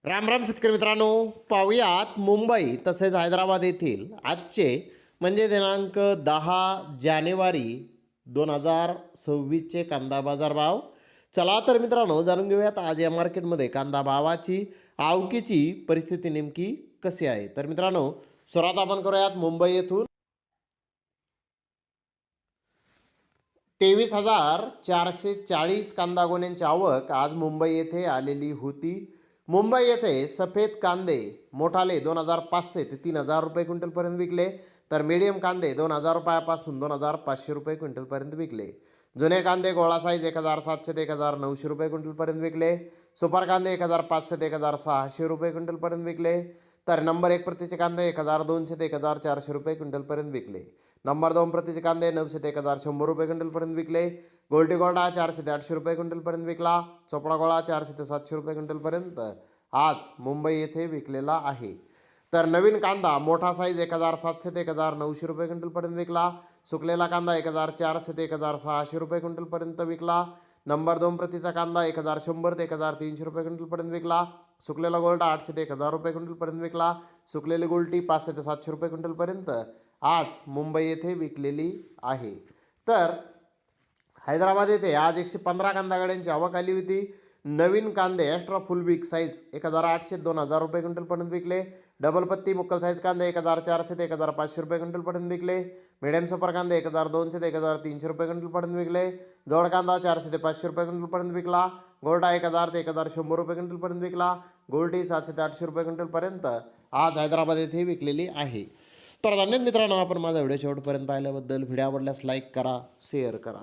राम राम शेतकरी मित्रांनो, पाहुयात मुंबई तसेच हैदराबाद येथील आजचे म्हणजे दिनांक 10 जानेवारी 2026चे कांदा बाजार भाव. चला तर मित्रांनो, जाणून घेऊयात आज या मार्केटमध्ये कांदा भावाची आवकीची परिस्थिती नेमकी कशी आहे. तर मित्रांनो, सुरुवात आपण करूयात मुंबई येथून. 23,440 कांदा गोण्यांची आवक आज मुंबई येथे आलेली होती. मुंबई येथे सफेद कांदे मोठाले 2,500 ते 3,000 रुपये क्विंटलपर्यंत विकले, तर मीडियम कांदे 2,000 रुपयापासून 2,500 रुपये क्विंटलपर्यंत विकले. जुने कांदे गोळा साईज 1,700 ते 1,900 रुपये क्विंटलपर्यंत विकले. सुपर कांदे 1,500 ते 1,600 रुपये क्विंटलपर्यंत विकले. तर नंबर 1 प्रतीचे कांदे 1,200 ते 1,400 रुपये क्विंटलपर्यंत विकले. नंबर 2 प्रतीचे कांदे 900 ते 1,100 रुपये क्विंटलपर्यंत विकले. गोल्टी गोल्डा 400 ते 800 रुपये क्विंटलपर्यंत विकला. चोपडा गोळा 400 ते 700 रुपये क्विंटलपर्यंत आज मुंबई येथे विकलेला आहे. तर नवीन कांदा मोठा साईज 1,700 ते 1,900 रुपये क्विंटलपर्यंत विकला. सुकलेला कांदा 1,400 ते 1,600 रुपये क्विंटलपर्यंत विकला. नंबर 2 प्रतीचा कांदा 1,100 ते 1,300 रुपये क्विंटलपर्यंत विकला. सुकलेला गोल्डा 800 ते 1,000 रुपये क्विंटलपर्यंत विकला. सुकलेली गोल्टी 500 ते 700 रुपये क्विंटलपर्यंत आज मुंबई येथे विकलेली आहे. तर हैदराबाद येथे आज 115 कांदा गाड्यांची आवक आली होती. नवीन कांदे एक्स्ट्रा फुल बिग साईज 1,800 ते 2,000 रुपये क्विंटलपर्यंत विकले. डबल पत्ती मुक्कल साईज कांदे 1,400 ते 1,500 रुपये क्विंटलपर्यंत विकले. मिडियम सुपर कांदे 1,200 ते 1,300 रुपये क्विंटलपर्यंत विकले. जोड कांदा 400 ते 500 रुपये क्विंटलपर्यंत विकला. गोल्डा 1,000 ते 1,100 रुपये क्विंटलपर्यंत विकला. गोल्डी 700 ते 800 रुपये क्विंटलपर्यंत आज हैदराबाद येथे विकलेली आहे. तर धन्यवाद मित्रांनो, आपण माझा व्हिडिओ शेवटपर्यंत पाहिल्याबद्दल. व्हिडिओ आवडल्यास लाईक करा, शेअर करा.